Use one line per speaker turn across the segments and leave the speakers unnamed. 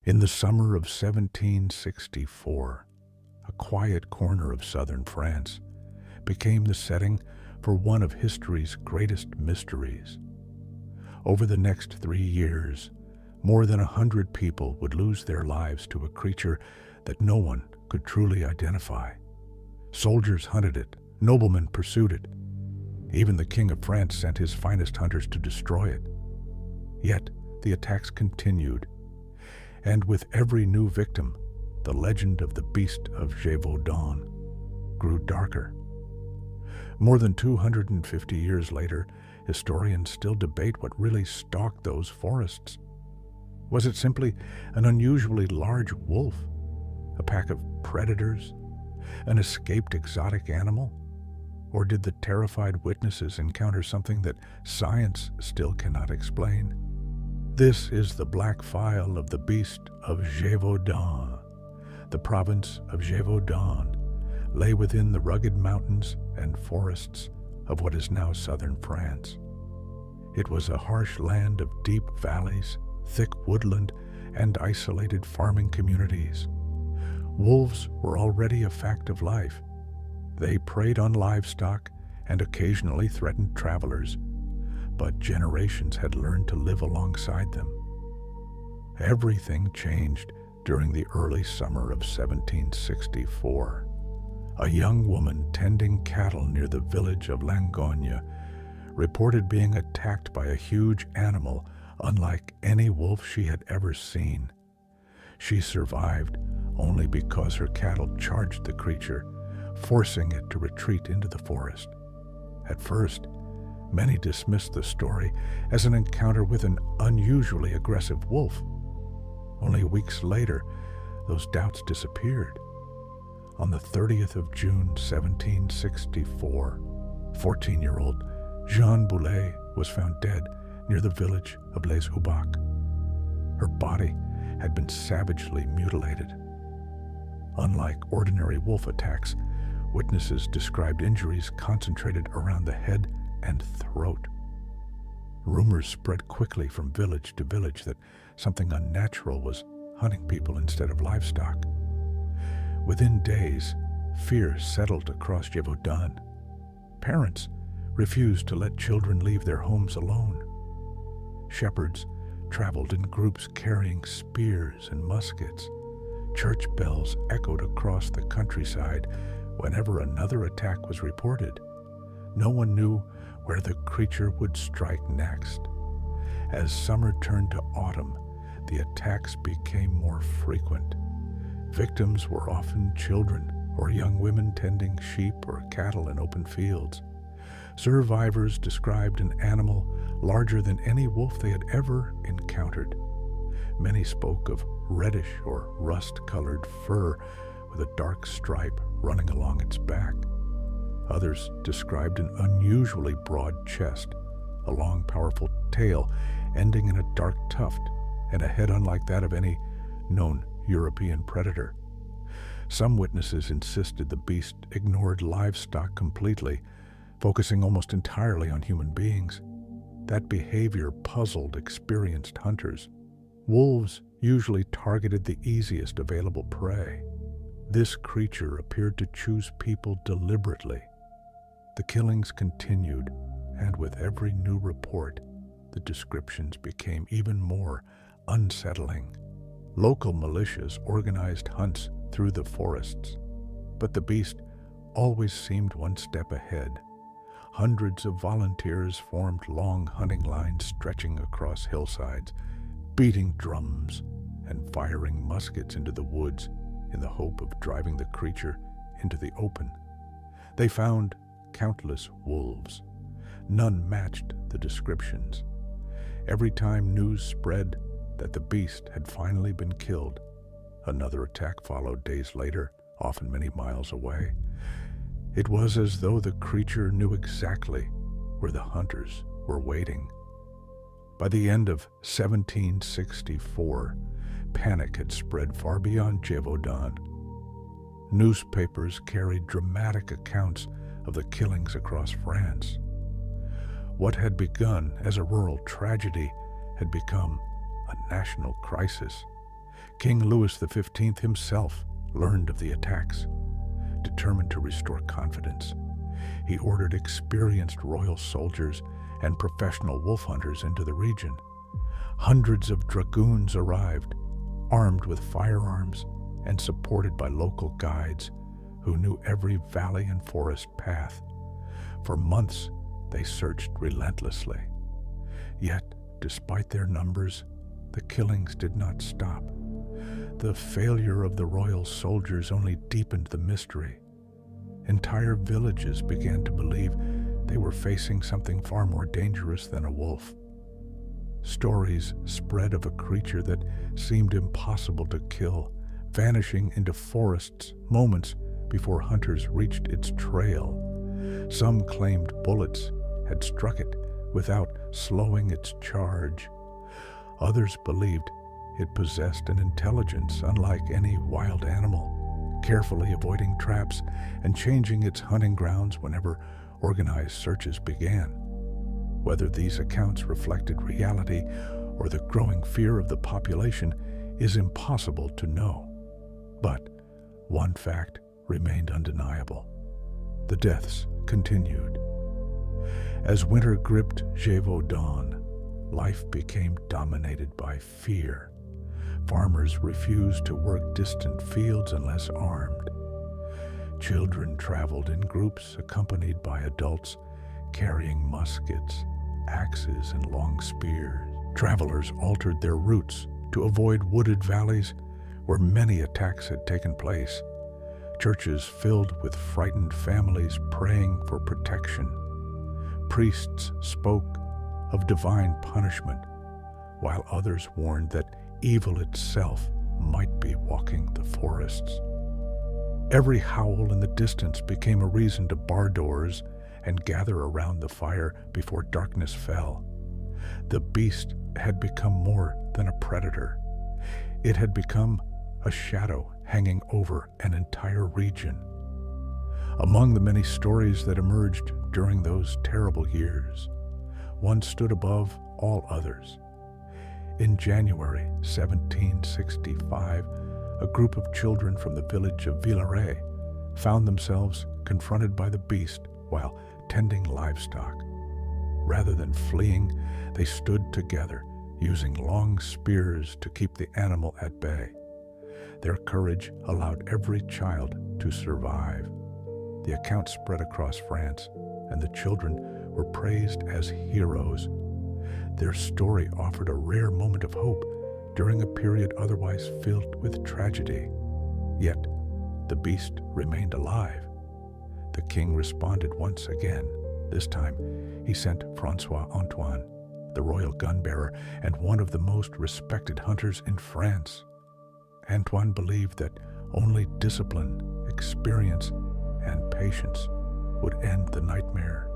In the summer of 1764, a quiet corner of southern France became the setting for one of history's greatest mysteries. Over the next 3 years, more than 100 people would lose their lives to a creature that no one could truly identify. Soldiers hunted it, noblemen pursued it. Even the King of France sent his finest hunters to destroy it. Yet the attacks continued, and with every new victim, the legend of the beast of Gévaudan grew darker. More than 250 years later, historians still debate what really stalked those forests. Was it simply an unusually large wolf, a pack of predators, an escaped exotic animal? Or did the terrified witnesses encounter something that science still cannot explain? This is the black file of the beast of Gévaudan. The province of Gévaudan lay within the rugged mountains and forests of what is now southern France. It was a harsh land of deep valleys, thick woodland, and isolated farming communities. Wolves were already a fact of life. They preyed on livestock and occasionally threatened travelers, but generations had learned to live alongside them. Everything changed during the early summer of 1764. A young woman tending cattle near the village of Langogne reported being attacked by a huge animal unlike any wolf she had ever seen. She survived only because her cattle charged the creature, forcing it to retreat into the forest. At first, many dismissed the story as an encounter with an unusually aggressive wolf. Only weeks later, those doubts disappeared. On the 30th of June, 1764, 14-year-old Jean Boulet was found dead near the village of Les Ubacs. Her body had been savagely mutilated. Unlike ordinary wolf attacks, witnesses described injuries concentrated around the head and throat. Rumors spread quickly from village to village that something unnatural was hunting people instead of livestock. Within days, fear settled across Gevaudan. Parents refused to let children leave their homes alone. Shepherds traveled in groups carrying spears and muskets. Church bells echoed across the countryside whenever another attack was reported. No one knew where the creature would strike next. As summer turned to autumn, the attacks became more frequent. Victims were often children or young women tending sheep or cattle in open fields. Survivors described an animal larger than any wolf they had ever encountered. Many spoke of reddish or rust-colored fur with a dark stripe running along its back. Others described an unusually broad chest, a long, powerful tail ending in a dark tuft, and a head unlike that of any known European predator. Some witnesses insisted the beast ignored livestock completely, focusing almost entirely on human beings. That behavior puzzled experienced hunters. Wolves usually targeted the easiest available prey. This creature appeared to choose people deliberately. The killings continued, and with every new report, the descriptions became even more unsettling. Local militias organized hunts through the forests, but the beast always seemed one step ahead. Hundreds of volunteers formed long hunting lines stretching across hillsides, beating drums and firing muskets into the woods in the hope of driving the creature into the open. They found countless wolves. None matched the descriptions. Every time news spread that the beast had finally been killed, another attack followed days later, often many miles away. It was as though the creature knew exactly where the hunters were waiting. By the end of 1764, panic had spread far beyond Gévaudan. Newspapers carried dramatic accounts of the killings across France. What had begun as a rural tragedy had become a national crisis. King Louis XV himself learned of the attacks. Determined to restore confidence, he ordered experienced royal soldiers and professional wolf hunters into the region. Hundreds of dragoons arrived, armed with firearms and supported by local guides who knew every valley and forest path. For months, they searched relentlessly. Yet, despite their numbers, the killings did not stop. The failure of the royal soldiers only deepened the mystery. Entire villages began to believe they were facing something far more dangerous than a wolf. Stories spread of a creature that seemed impossible to kill, vanishing into forests moments before hunters reached its trail. Some claimed bullets had struck it without slowing its charge. Others believed it possessed an intelligence unlike any wild animal, carefully avoiding traps and changing its hunting grounds whenever organized searches began. Whether these accounts reflected reality or the growing fear of the population is impossible to know. But one fact remained undeniable. The deaths continued. As winter gripped Gévaudan, life became dominated by fear. Farmers refused to work distant fields unless armed. Children traveled in groups accompanied by adults carrying muskets, axes, and long spears. Travelers altered their routes to avoid wooded valleys where many attacks had taken place. Churches filled with frightened families praying for protection. Priests spoke of divine punishment, while others warned that evil itself might be walking the forests. Every howl in the distance became a reason to bar doors and gather around the fire before darkness fell. The beast had become more than a predator. It had become a shadow hanging over an entire region. Among the many stories that emerged during those terrible years, one stood above all others. In January 1765, a group of children from the village of Villaret found themselves confronted by the beast while tending livestock. Rather than fleeing, they stood together, using long spears to keep the animal at bay. Their courage allowed every child to survive. The account spread across France, and the children were praised as heroes. Their story offered a rare moment of hope during a period otherwise filled with tragedy. Yet, the beast remained alive. The king responded once again. This time, he sent Francois Antoine, the royal gun-bearer and one of the most respected hunters in France. Antoine believed that only discipline, experience, and patience would end the nightmare.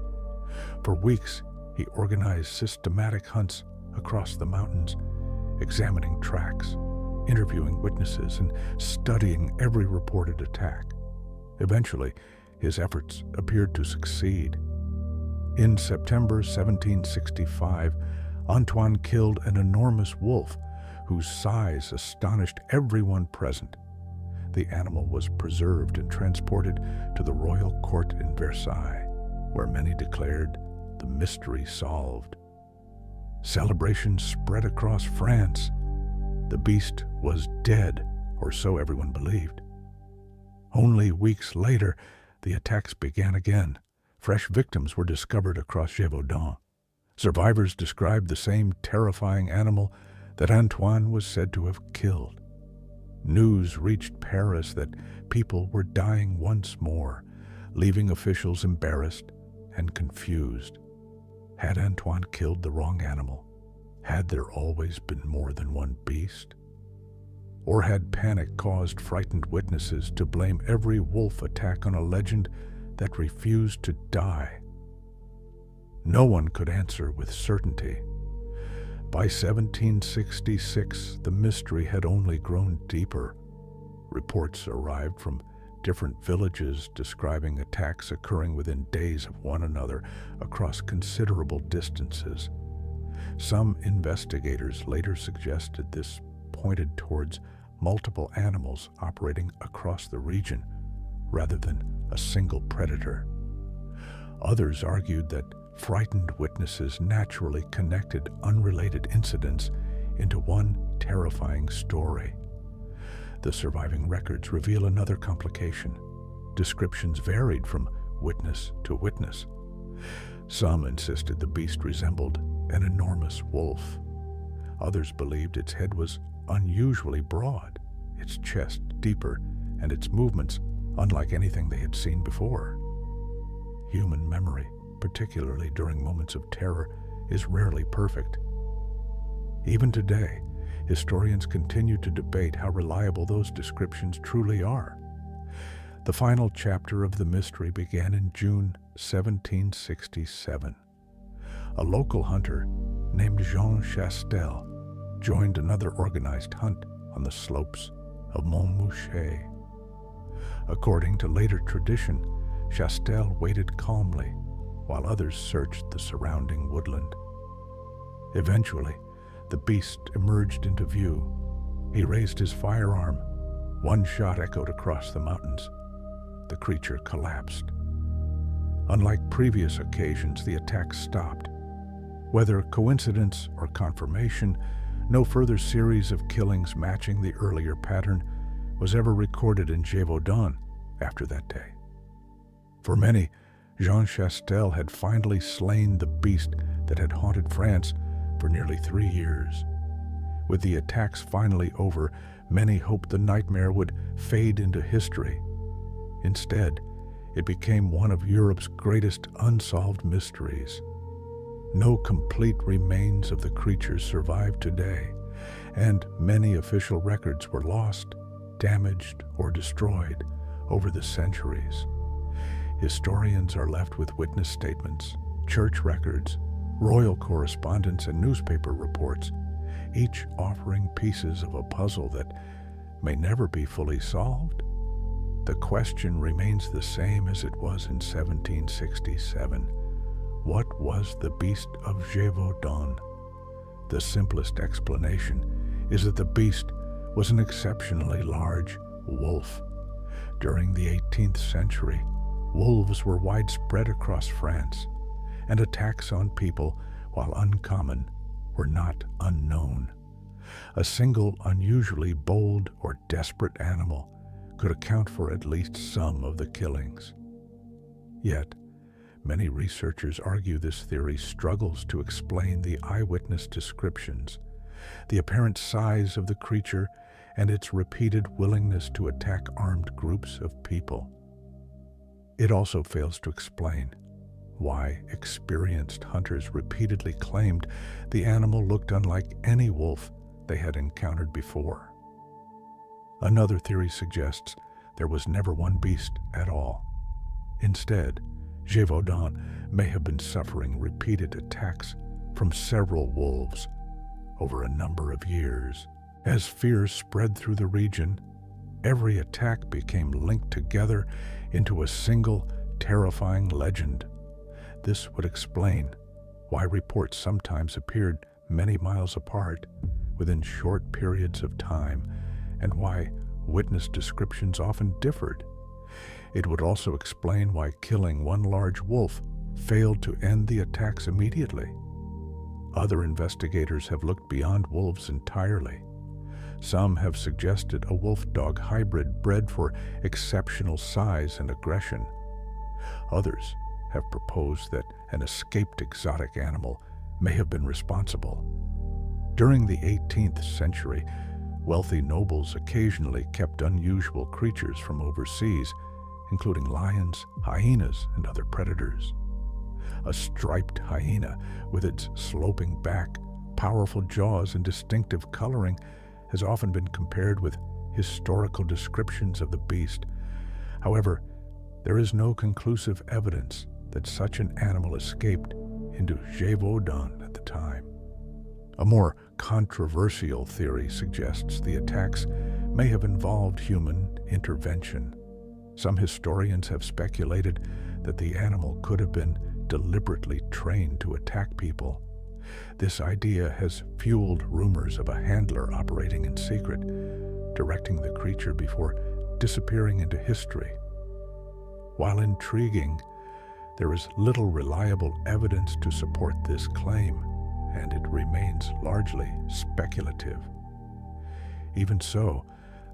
For weeks, he organized systematic hunts across the mountains, examining tracks, interviewing witnesses, and studying every reported attack. Eventually, his efforts appeared to succeed. In September 1765, Antoine killed an enormous wolf whose size astonished everyone present. The animal was preserved and transported to the royal court in Versailles, where many declared the mystery solved. Celebrations spread across France. The beast was dead, or so everyone believed. Only weeks later, the attacks began again. Fresh victims were discovered across Gévaudan. Survivors described the same terrifying animal that Antoine was said to have killed. News reached Paris that people were dying once more, leaving officials embarrassed and confused. Had Antoine killed the wrong animal? Had there always been more than one beast? Or had panic caused frightened witnesses to blame every wolf attack on a legend that refused to die? No one could answer with certainty. By 1766, the mystery had only grown deeper. Reports arrived from different villages describing attacks occurring within days of one another across considerable distances. Some investigators later suggested this pointed towards multiple animals operating across the region rather than a single predator. Others argued that frightened witnesses naturally connected unrelated incidents into one terrifying story. The surviving records reveal another complication. Descriptions varied from witness to witness. Some insisted the beast resembled an enormous wolf. Others believed its head was unusually broad, its chest deeper, and its movements unlike anything they had seen before. Human memory, particularly during moments of terror, is rarely perfect. Even today, historians continue to debate how reliable those descriptions truly are. The final chapter of the mystery began in June 1767. A local hunter named Jean Chastel joined another organized hunt on the slopes of Montmouchet. According to later tradition, Chastel waited calmly while others searched the surrounding woodland. Eventually, the beast emerged into view. He raised his firearm. One shot echoed across the mountains. The creature collapsed. Unlike previous occasions, the attack stopped. Whether coincidence or confirmation, no further series of killings matching the earlier pattern was ever recorded in Gévaudan after that day. For many, Jean Chastel had finally slain the beast that had haunted France for nearly 3 years. With the attacks finally over, many hoped the nightmare would fade into history. Instead, it became one of Europe's greatest unsolved mysteries. No complete remains of the creature survive today, and many official records were lost, damaged, or destroyed over the centuries. Historians are left with witness statements, church records, royal correspondence, and newspaper reports, each offering pieces of a puzzle that may never be fully solved. The question remains the same as it was in 1767. What was the beast of Gévaudan? The simplest explanation is that the beast was an exceptionally large wolf. During the 18th century, wolves were widespread across France, and attacks on people, while uncommon, were not unknown. A single unusually bold or desperate animal could account for at least some of the killings. Yet, many researchers argue this theory struggles to explain the eyewitness descriptions, the apparent size of the creature, and its repeated willingness to attack armed groups of people. It also fails to explain why experienced hunters repeatedly claimed the animal looked unlike any wolf they had encountered before. Another theory suggests there was never one beast at all. Instead, Gévaudan may have been suffering repeated attacks from several wolves over a number of years. As fear spread through the region, every attack became linked together into a single terrifying legend. This would explain why reports sometimes appeared many miles apart within short periods of time, and why witness descriptions often differed. It would also explain why killing one large wolf failed to end the attacks immediately. Other investigators have looked beyond wolves entirely. Some have suggested a wolf-dog hybrid bred for exceptional size and aggression. Others have proposed that an escaped exotic animal may have been responsible. During the 18th century, wealthy nobles occasionally kept unusual creatures from overseas, including lions, hyenas, and other predators. A striped hyena with its sloping back, powerful jaws, and distinctive coloring has often been compared with historical descriptions of the beast. However, there is no conclusive evidence that such an animal escaped into Gévaudan at the time. A more controversial theory suggests the attacks may have involved human intervention. Some historians have speculated that the animal could have been deliberately trained to attack people, This idea has fueled rumors of a handler operating in secret, directing the creature before disappearing into history. While intriguing, there is little reliable evidence to support this claim, and it remains largely speculative. Even so,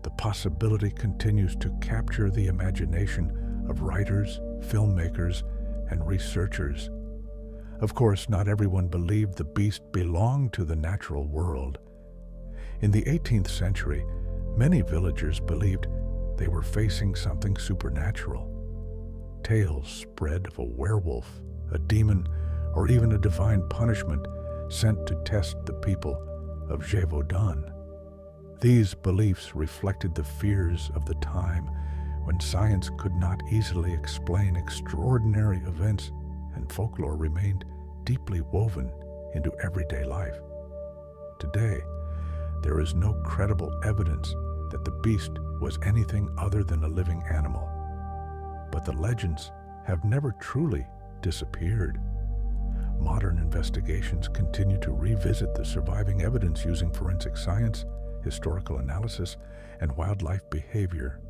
the possibility continues to capture the imagination of writers, filmmakers, and researchers. Of course, not everyone believed the beast belonged to the natural world. In the 18th century, many villagers believed they were facing something supernatural. Tales spread of a werewolf, a demon, or even a divine punishment sent to test the people of Gévaudan. These beliefs reflected the fears of the time when science could not easily explain extraordinary events and folklore remained deeply woven into everyday life. Today, there is no credible evidence that the beast was anything other than a living animal. But the legends have never truly disappeared. Modern investigations continue to revisit the surviving evidence using forensic science, historical analysis, and wildlife behavior.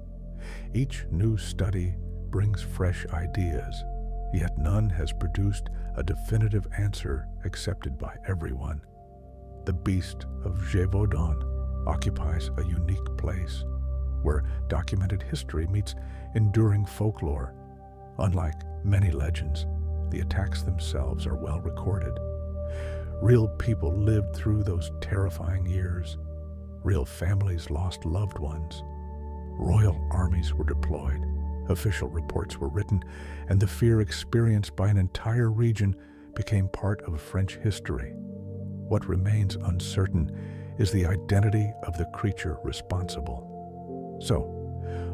Each new study brings fresh ideas, yet none has produced a definitive answer accepted by everyone. The beast of Gévaudan occupies a unique place, where documented history meets enduring folklore. Unlike many legends, the attacks themselves are well recorded. Real people lived through those terrifying years. Real families lost loved ones. Royal armies were deployed. Official reports were written, and the fear experienced by an entire region became part of French history. What remains uncertain is the identity of the creature responsible. So,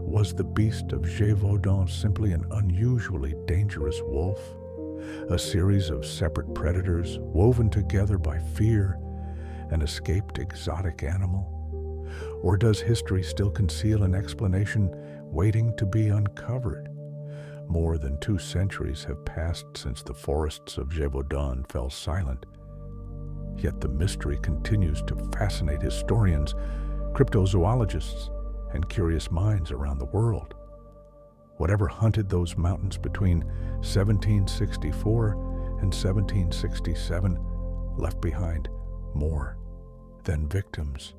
was the beast of Gévaudan simply an unusually dangerous wolf? A series of separate predators woven together by fear, an escaped exotic animal? Or does history still conceal an explanation waiting to be uncovered? More than 2 centuries have passed since the forests of Gévaudan fell silent. Yet the mystery continues to fascinate historians, cryptozoologists, and curious minds around the world. Whatever hunted those mountains between 1764 and 1767 left behind more than victims.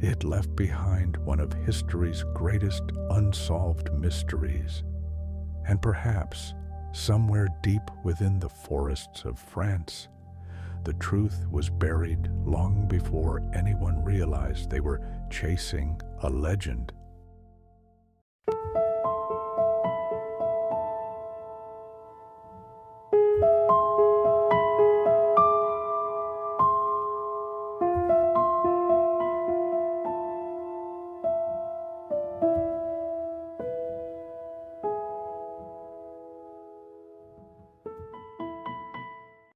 It left behind one of history's greatest unsolved mysteries. And perhaps, somewhere deep within the forests of France, the truth was buried long before anyone realized they were chasing a legend.